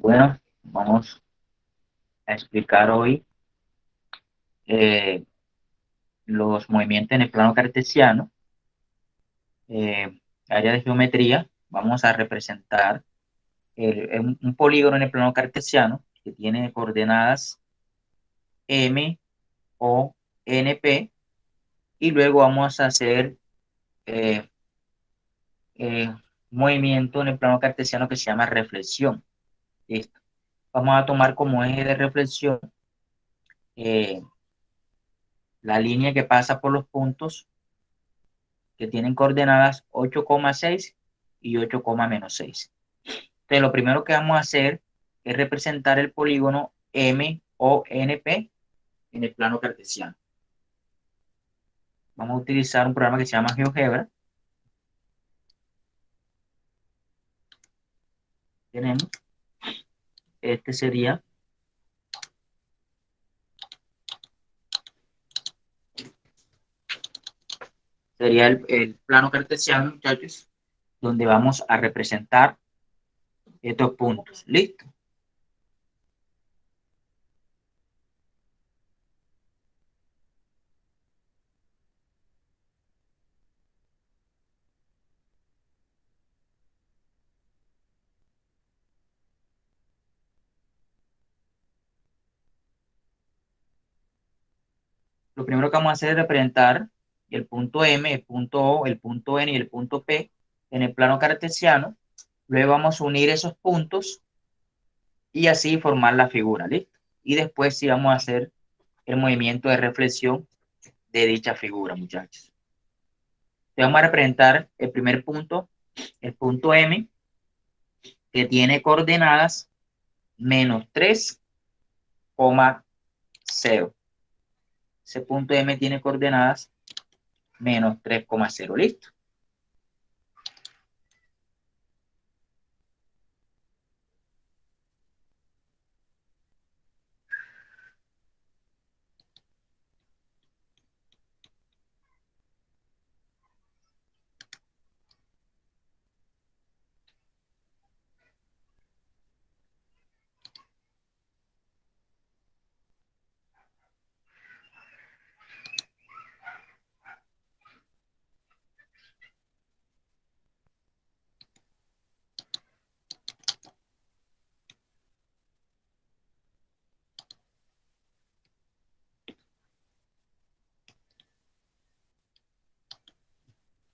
Bueno, vamos a explicar hoy eh, los movimientos en el plano cartesiano. Área de geometría. Vamos a representar un polígono en el plano cartesiano que tiene coordenadas M, O, N, P. Y luego vamos a hacer eh, un movimiento en el plano cartesiano que se llama reflexión. Listo. Vamos a tomar como eje de reflexión eh, la línea que pasa por los puntos que tienen coordenadas 8,6 y 8,-6. Entonces, lo primero que vamos a hacer es representar el polígono MONP en el plano cartesiano. Vamos a utilizar un programa que se llama GeoGebra. Tenemos, este sería el plano cartesiano, muchachos, donde vamos a representar estos puntos. ¿Listo? Lo primero que vamos a hacer es representar el punto M, el punto O, el punto N y el punto P en el plano cartesiano. Luego vamos a unir esos puntos y así formar la figura, ¿listo? Y después sí vamos a hacer el movimiento de reflexión de dicha figura, muchachos. Te vamos a representar el primer punto, el punto M, que tiene coordenadas -3,0. Ese punto M tiene coordenadas -3,0, ¿listo?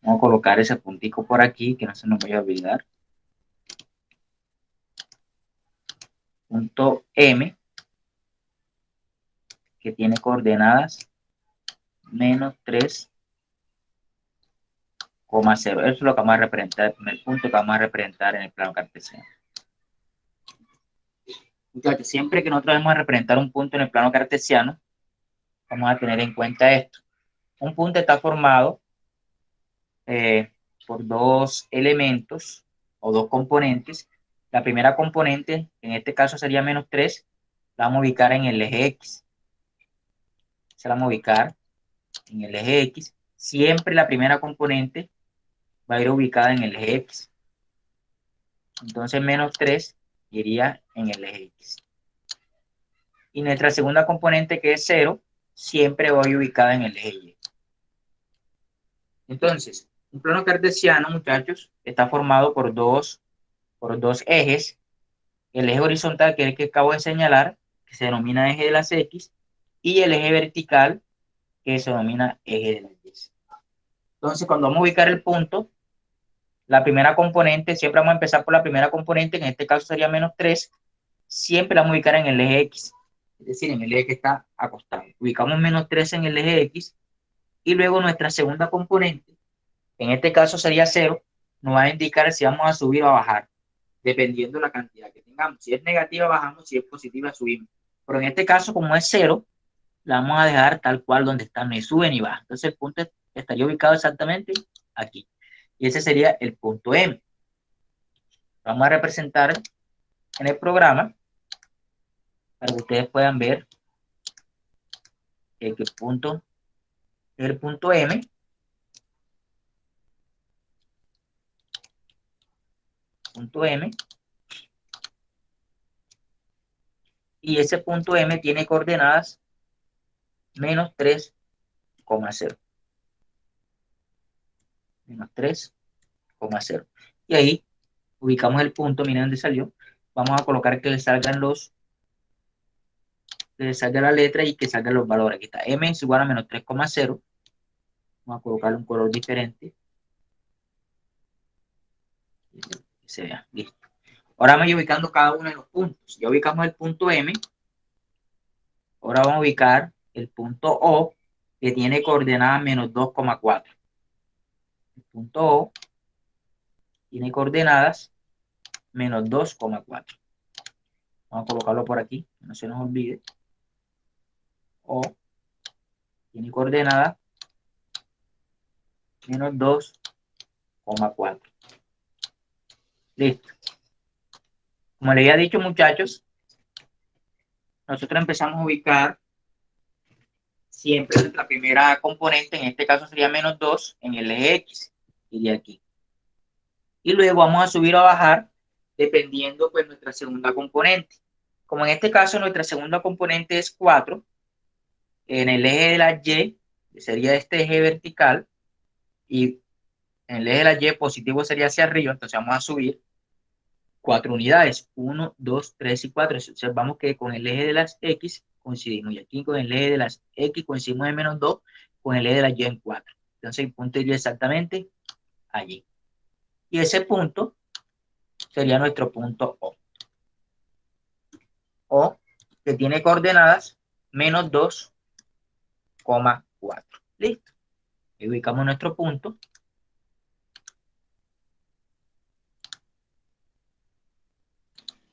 Vamos a colocar ese puntico por aquí, que no se nos vaya a olvidar. Punto M, que tiene coordenadas -3,0. Eso es lo que vamos a representar, el primer punto que vamos a representar en el plano cartesiano. Muchachos, siempre que nosotros vamos a representar un punto en el plano cartesiano, vamos a tener en cuenta esto. Un punto está formado por dos elementos o dos componentes. La primera componente, en este caso sería -3, la vamos a ubicar en el eje X. Se la vamos a ubicar en el eje X. Siempre la primera componente va a ir ubicada en el eje X. Entonces, -3 iría en el eje X. Y nuestra segunda componente, que es 0, siempre va a ir ubicada en el eje Y. Entonces, un plano cartesiano, muchachos, está formado por dos ejes. El eje horizontal, que es el que acabo de señalar, que se denomina eje de las X, y el eje vertical, que se denomina eje de las Y. Entonces, cuando vamos a ubicar el punto, la primera componente, siempre vamos a empezar por la primera componente, en este caso sería -3, siempre la vamos a ubicar en el eje X, es decir, en el eje que está acostado. Ubicamos -3 en el eje X, y luego nuestra segunda componente, en este caso sería 0, nos va a indicar si vamos a subir o a bajar, dependiendo de la cantidad que tengamos. Si es negativa, bajamos; si es positiva, subimos. Pero en este caso, como es 0, la vamos a dejar tal cual donde está, ni sube ni baja. Entonces el punto estaría ubicado exactamente aquí. Y ese sería el punto M. Vamos a representar en el programa para que ustedes puedan ver que el punto es el punto M. Punto M. y ese punto M tiene coordenadas menos 3,0. Menos 3,0. Y ahí ubicamos el punto, miren dónde salió. Vamos a colocar que le salgan que le salga la letra y que salgan los valores. Aquí está, M es igual a menos 3,0. Vamos a colocarle un color diferente. Que se vea, listo. Ahora vamos ubicando cada uno de los puntos. Ya ubicamos el punto M. Ahora vamos a ubicar el punto O, que tiene coordenadas menos 2,4. El punto O tiene coordenadas menos 2,4. Vamos a colocarlo por aquí, no se nos olvide. O tiene coordenadas menos 2,4. Listo. Como les había dicho, muchachos, nosotros empezamos a ubicar siempre nuestra primera componente, en este caso sería menos 2 en el eje X, iría aquí. Y luego vamos a subir o a bajar dependiendo pues nuestra segunda componente. Como en este caso nuestra segunda componente es 4, en el eje de la Y, que sería este eje vertical, y en el eje de la Y positivo sería hacia arriba, entonces vamos a subir 4 unidades, 1, 2, 3 y 4. Observamos que con el eje de las X coincidimos, y aquí con el eje de las X coincidimos en menos 2, con el eje de la Y en 4. Entonces el punto iría exactamente allí. Y ese punto sería nuestro punto O. O que tiene coordenadas menos 2,4. Listo. Y ubicamos nuestro punto.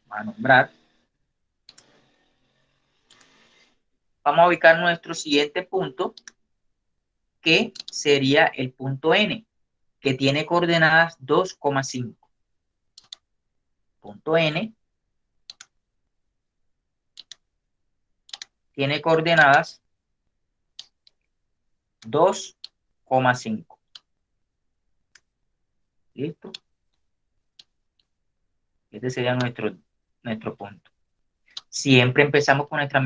Vamos a nombrar. Vamos a ubicar nuestro siguiente punto, que sería el punto N, que tiene coordenadas 2,5. Punto N tiene coordenadas 2,5. ¿Listo? Este sería nuestro punto. Siempre empezamos con nuestra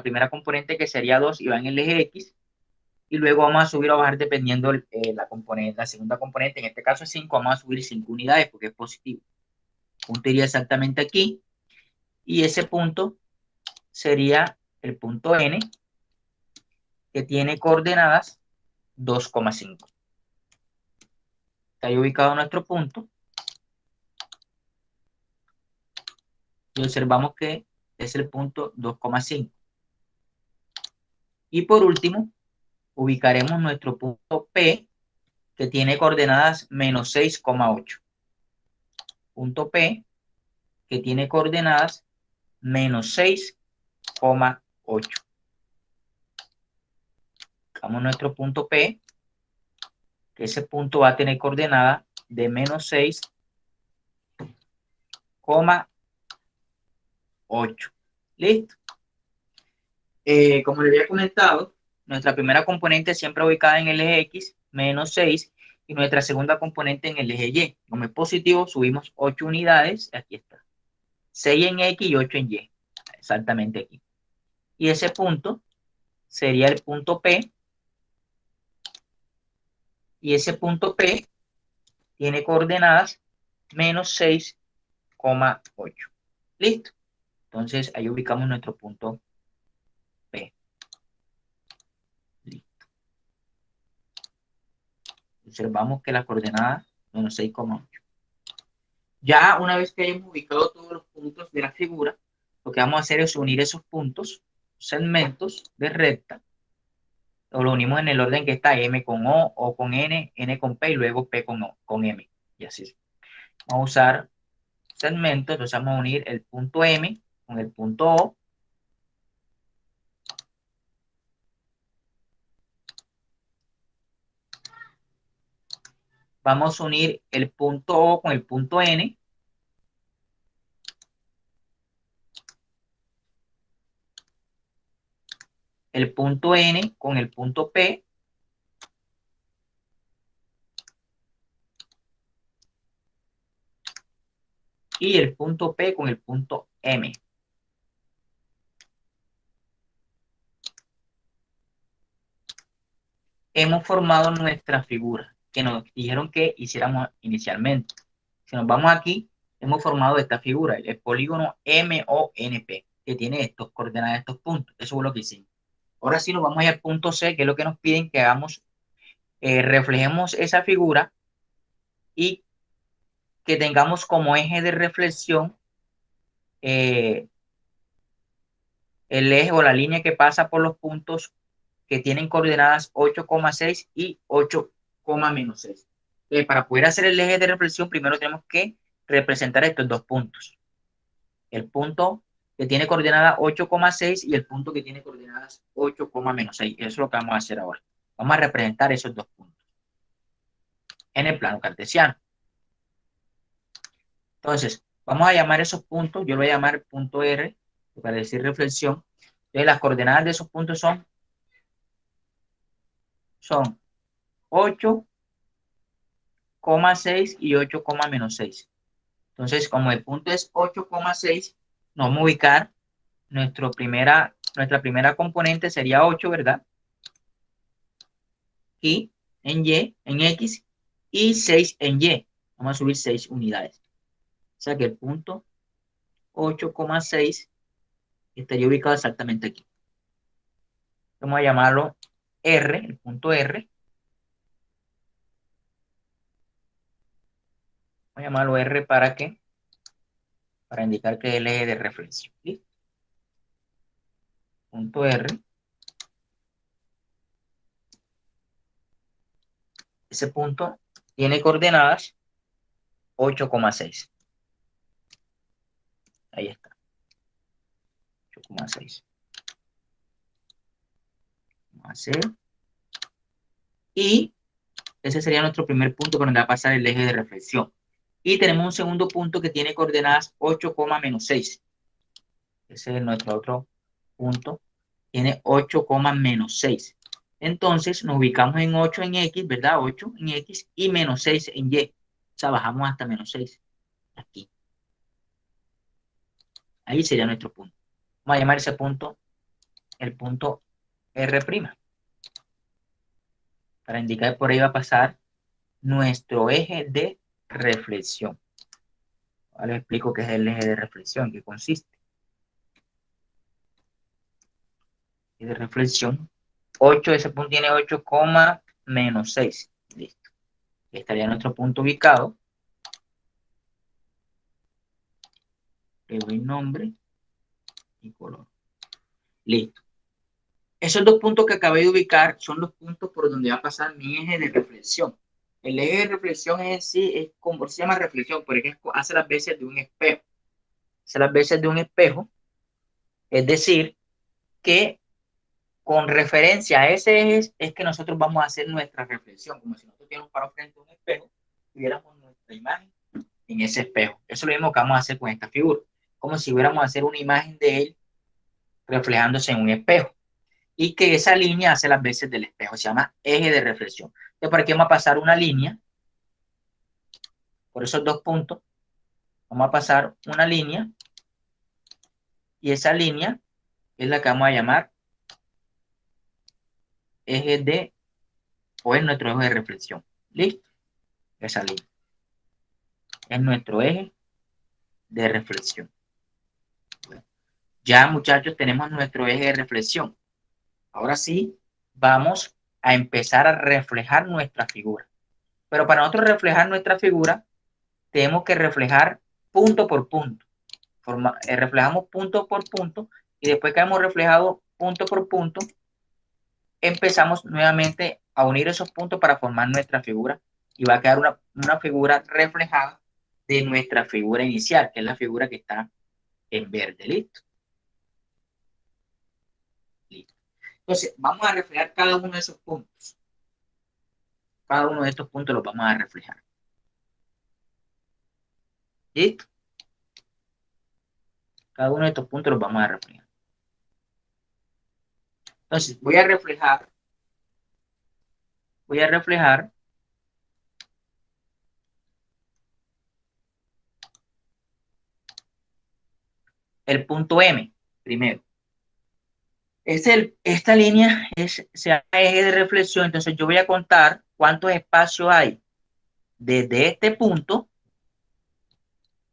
primera componente, que sería 2, y va en el eje X, y luego vamos a subir o bajar dependiendo la segunda componente, en este caso es 5, vamos a subir 5 unidades porque es positivo. El punto iría exactamente aquí, y ese punto sería el punto N, que tiene coordenadas 2,5. Está ahí ubicado nuestro punto, y observamos que es el punto 2,5. Y por último, ubicaremos nuestro punto P, que tiene coordenadas menos 6,8. Punto P, que tiene coordenadas menos 6,8. Buscamos nuestro punto P, que ese punto va a tener coordenada de menos 6,8. ¿Listo? Como les había comentado, nuestra primera componente siempre ubicada en el eje X, menos 6, y nuestra segunda componente en el eje Y. Como es positivo, subimos 8 unidades, aquí está. 6 en X y 8 en Y, exactamente aquí. Y ese punto sería el punto P, y ese punto P tiene coordenadas menos 6,8. ¿Listo? Entonces ahí ubicamos nuestro punto P. Listo. Observamos que la coordenada menos 6,8. Ya una vez que hayamos ubicado todos los puntos de la figura, lo que vamos a hacer es unir esos puntos, segmentos de recta, o lo unimos en el orden que está M con O con N, N con P y luego P con O, con M. Y así. Vamos a usar segmentos, entonces vamos a unir el punto M con el punto O. Vamos a unir el punto O con el punto N. El punto N con el punto P. Y el punto P con el punto M. hemos formado nuestra figura que nos dijeron que hiciéramos inicialmente. Si nos vamos aquí, hemos formado esta figura, el polígono MONP, que tiene estos coordenadas, estos puntos. Eso es lo que hicimos. Ahora sí nos vamos a ir al punto C, que es lo que nos piden que hagamos, reflejemos esa figura y que tengamos como eje de reflexión eh, el eje o la línea que pasa por los puntos que tienen coordenadas 8,6 y 8,-6. Entonces, para poder hacer el eje de reflexión, primero tenemos que representar estos dos puntos. El punto que tiene coordenadas 8,6 y el punto que tiene coordenadas 8,-6. Eso es lo que vamos a hacer ahora. Vamos a representar esos dos puntos en el plano cartesiano. Entonces, vamos a llamar esos puntos, yo lo voy a llamar punto R, para decir reflexión. Entonces, las coordenadas de esos puntos son 8,6 y 8,-6. Entonces, como el punto es 8,6, nos vamos a ubicar nuestra primera componente sería 8, ¿verdad? Y en Y, en X, y 6 en Y. Vamos a subir 6 unidades. O sea que el punto 8,6 estaría ubicado exactamente aquí. Vamos a llamarlo R, el punto R. Vamos a llamarlo R para qué? Para indicar que es el eje de reflexión. ¿Sí? Punto R. Ese punto tiene coordenadas 8,6. Ahí está. 8,6. Vamos a hacer. Y ese sería nuestro primer punto por donde va a pasar el eje de reflexión. Y tenemos un segundo punto que tiene coordenadas 8,-6. Ese es nuestro otro punto. Tiene 8,-6. Entonces nos ubicamos en 8 en X, ¿verdad? 8 en X y -6 en Y. O sea, bajamos hasta -6. Aquí. Ahí sería nuestro punto. Vamos a llamar ese punto el punto R'. Para indicar que por ahí va a pasar nuestro eje de reflexión. Ahora les explico qué es el eje de reflexión, qué consiste. Y de reflexión, 8, ese punto tiene 8,-6. Listo. Estaría nuestro punto ubicado. Le doy nombre y color. Listo. Esos dos puntos que acabé de ubicar son los puntos por donde va a pasar mi eje de reflexión. El eje de reflexión en sí es como se llama reflexión, porque hace las veces de un espejo. Hace las veces de un espejo. Es decir, que con referencia a ese eje es que nosotros vamos a hacer nuestra reflexión, como si nosotros tuviéramos para frente un espejo y viéramos nuestra imagen en ese espejo. Eso es lo mismo que vamos a hacer con esta figura, como si hubiéramos a hacer una imagen de él reflejándose en un espejo y que esa línea hace las veces del espejo, se llama eje de reflexión. Entonces, por aquí vamos a pasar una línea, por esos dos puntos, vamos a pasar una línea y esa línea es la que vamos a llamar eje de, o es nuestro eje de reflexión. ¿Listo? Esa línea es nuestro eje de reflexión. Bueno, ya muchachos tenemos nuestro eje de reflexión. Ahora sí, vamos a empezar a reflejar nuestra figura. Pero para nosotros reflejar nuestra figura, tenemos que reflejar punto por punto. Reflejamos punto por punto y después que hemos reflejado punto por punto, empezamos nuevamente a unir esos puntos para formar nuestra figura y va a quedar una figura reflejada de nuestra figura inicial, que es la figura que está en verde. ¿Listo? Listo. Entonces, vamos a reflejar cada uno de esos puntos. Cada uno de estos puntos los vamos a reflejar. ¿Listo? Cada uno de estos puntos los vamos a reflejar. Entonces, voy a reflejar el punto M primero. Esta línea se llama eje de reflexión, entonces yo voy a contar cuántos espacios hay desde este punto,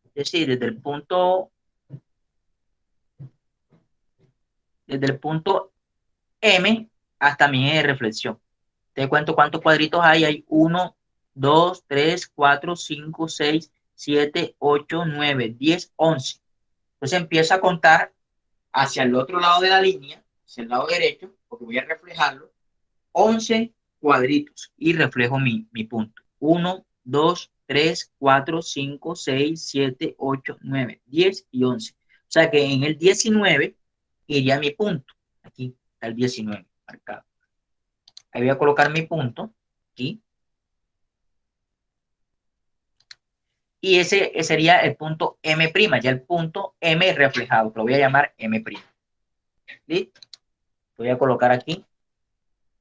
es decir, desde el punto M hasta mi eje de reflexión. Te cuento cuántos cuadritos hay. Hay 1, 2, 3, 4, 5, 6, 7, 8, 9, 10, 11. Entonces empiezo a contar hacia el otro lado de la línea, hacia el lado derecho, porque voy a reflejarlo, 11 cuadritos y reflejo mi punto. 1, 2, 3, 4, 5, 6, 7, 8, 9, 10 y 11. O sea que en el 19 iría mi punto. Aquí está el 19 marcado. Ahí voy a colocar mi punto. Aquí. Y ese sería el punto M', ya el punto M reflejado, que lo voy a llamar M'. ¿Listo? Voy a colocar aquí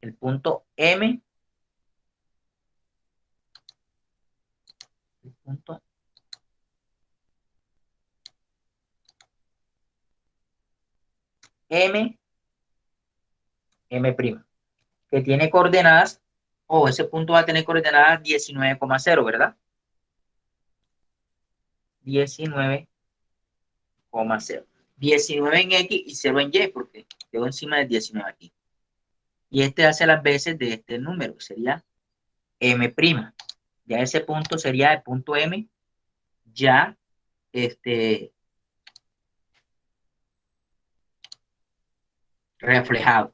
el punto M, el punto M, M', que tiene coordenadas, ese punto va a tener coordenadas 19,0, ¿verdad? 19,0. 19 en X y 0 en Y, porque quedó encima del 19 aquí. Y este hace las veces de este número, sería M'. Ya ese punto sería el punto M, ya reflejado.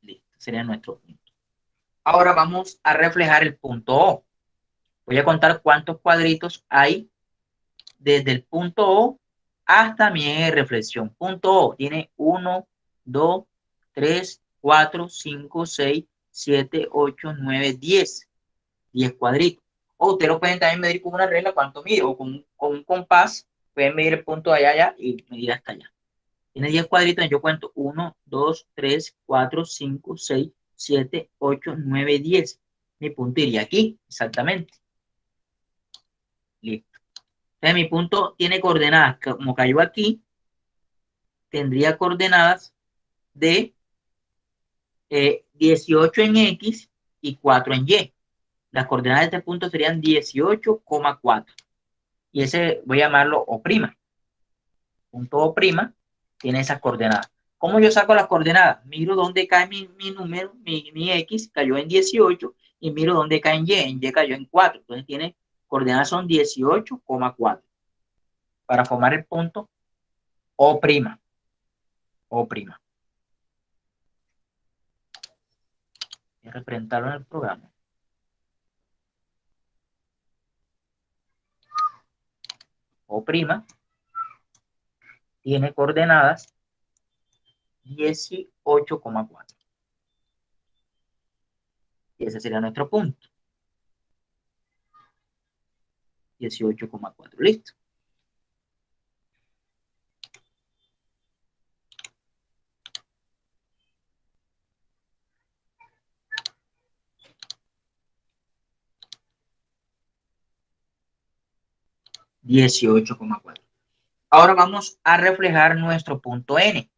Listo, sería nuestro punto. Ahora vamos a reflejar el punto O. Voy a contar cuántos cuadritos hay desde el punto O hasta mi eje de reflexión. Punto O tiene 1, 2, 3, 4, 5, 6, 7, 8, 9, 10. 10 cuadritos. O ustedes lo pueden también medir con una regla cuánto mide, o con un compás, pueden medir el punto de allá y medir hasta allá. Tiene 10 cuadritos, yo cuento 1, 2, 3, 4, 5, 6, 7, 8, 9, 10. Mi punto iría aquí, exactamente. Listo. Entonces mi punto tiene coordenadas, como cayó aquí, tendría coordenadas de 18 en X y 4 en Y. Las coordenadas de este punto serían 18,4. Y ese voy a llamarlo O'. Punto O' tiene esas coordenadas. ¿Cómo yo saco las coordenadas? Miro dónde cae mi número, mi X cayó en 18 y miro dónde cae en Y. En Y cayó en 4. Entonces tiene coordenadas son 18,4 para formar el punto O'. O'. Voy a representarlo en el programa. O' tiene coordenadas 18,4. Y ese sería nuestro punto. 18,4. Listo. $18,4. Ahora vamos a reflejar nuestro punto N.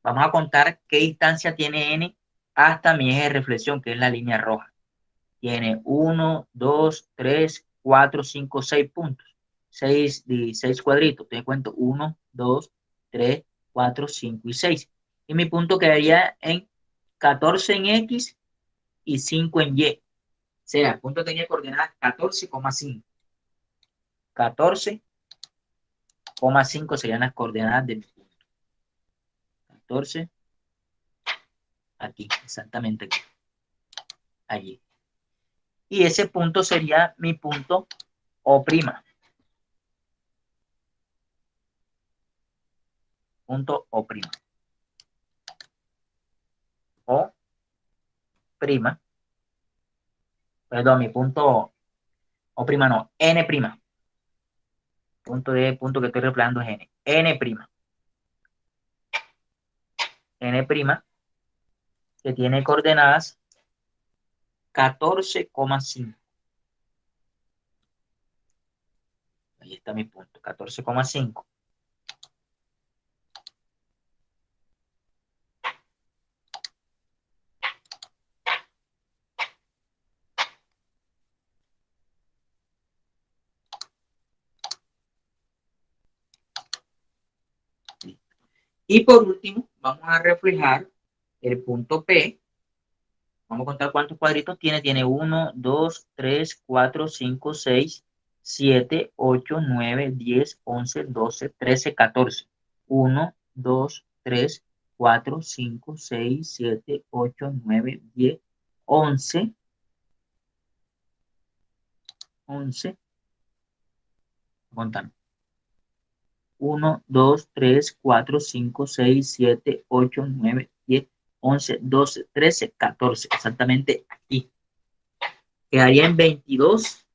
Vamos a contar qué distancia tiene N hasta mi eje de reflexión, que es la línea roja. Tiene 1, 2, 3, 4, 5, 6 puntos. 6 cuadritos. Te cuento 1, 2, 3, 4, 5 y 6. Y mi punto quedaría en 14 en X y 5 en Y. O sea, el punto tenía coordenadas 14,5. 14,5 serían las coordenadas de mi punto. 14, aquí, exactamente aquí. Allí. Y ese punto sería mi punto O'. Punto O'. O', perdón, mi punto O', no, N'. Punto que estoy reflejando es N'. N', que tiene coordenadas 14,5. Ahí está mi punto, 14,5. Y por último, vamos a reflejar el punto P. Vamos a contar cuántos cuadritos tiene. Tiene 1, 2, 3, 4, 5, 6, 7, 8, 9, 10, 11, 12, 13, 14. 1, 2, 3, 4, 5, 6, 7, 8, 9, 10, 11, 11. Contar. 1, 2, 3, 4, 5, 6, 7, 8, 9, 10, 11, 12, 13, 14. Exactamente aquí. Quedaría en 22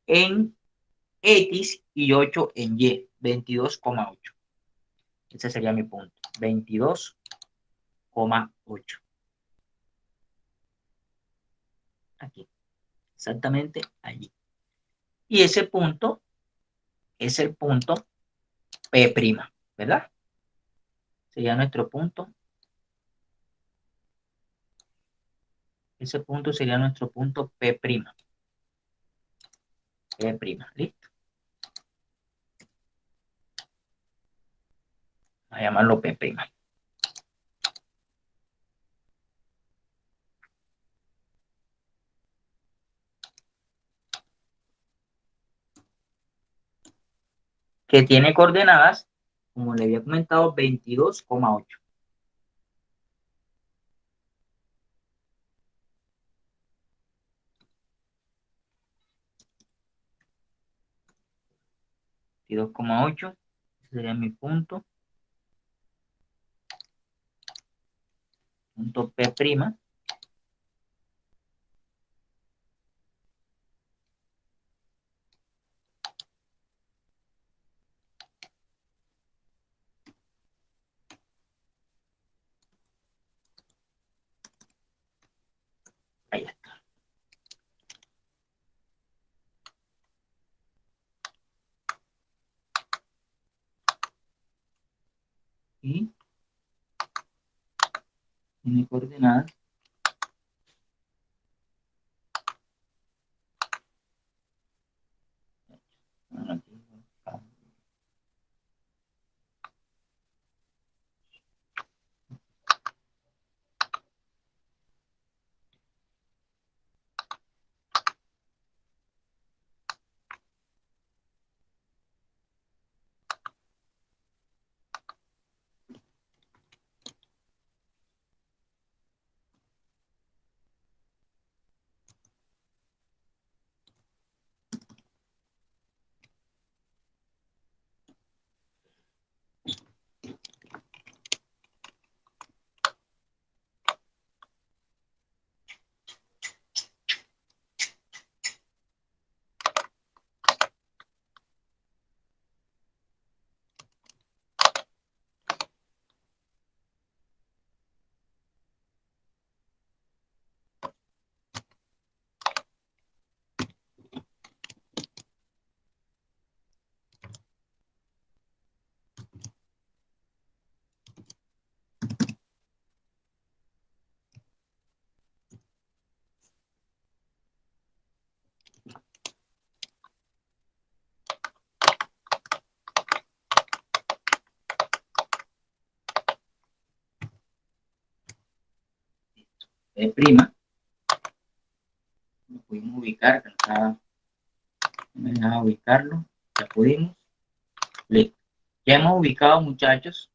en X y 8 en Y. 22,8. Ese sería mi punto. 22,8. Aquí. Exactamente allí. Y ese punto es el punto P', ¿verdad? Sería nuestro punto. Ese punto sería nuestro punto P'. P'. ¿Listo? A llamarlo P'. Que tiene coordenadas, como le había comentado, 22,8. Sería mi punto. Punto P'. Ahí está. Y tiene coordenadas. P'. Lo pudimos ubicar. No me dejaba ubicarlo. Ya pudimos. Listo. Ya hemos ubicado, muchachos,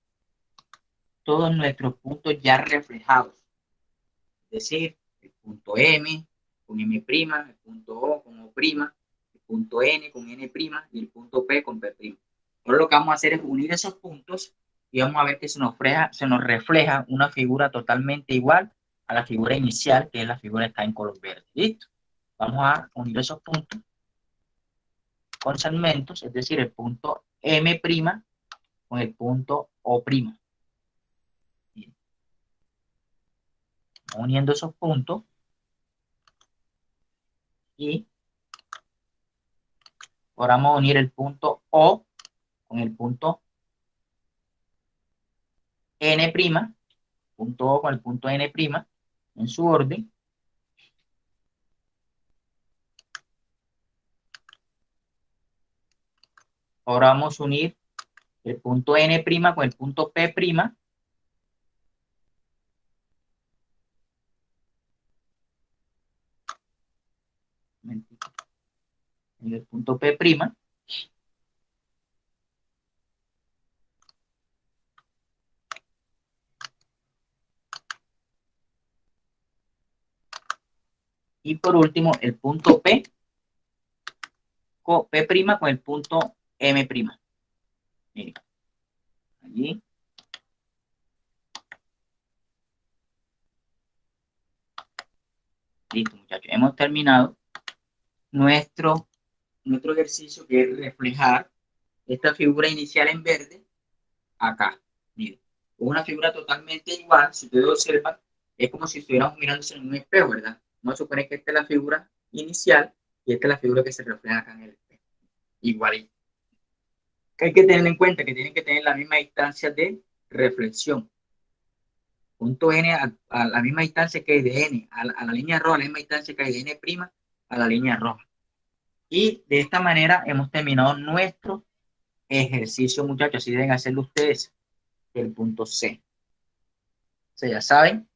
todos nuestros puntos ya reflejados. Es decir, el punto M con M', el punto O con O', el punto N con N' y el punto P con P'. Ahora lo que vamos a hacer es unir esos puntos y vamos a ver que se nos refleja una figura totalmente igual a la figura inicial, que es la figura que está en color verde. ¿Listo? Vamos a unir esos puntos con segmentos, es decir, el punto M' con el punto O'. Uniendo esos puntos y ahora vamos a unir el punto O con el punto N', punto O con el punto N' en su orden. Ahora vamos a unir el punto N' con el punto P', en el punto P', y por último el punto P', con el punto M'. Miren, allí. Listo, muchachos. Hemos terminado nuestro, nuestro ejercicio, que es reflejar esta figura inicial en verde acá. Miren, una figura totalmente igual, si ustedes observan, es como si estuviéramos mirándose en un espejo, ¿verdad? Vamos a suponer que esta es la figura inicial y esta es la figura que se refleja acá en el espejo. Igual. Que hay que tener en cuenta que tienen que tener la misma distancia de reflexión. Punto N a la misma distancia que hay de N, a la línea roja, a la misma distancia que hay de N' a la línea roja. Y de esta manera hemos terminado nuestro ejercicio, muchachos. Así deben hacerlo ustedes, el punto C. O sea, ya saben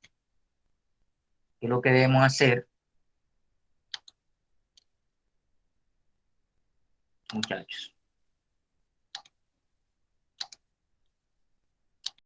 qué es lo que debemos hacer, muchachos.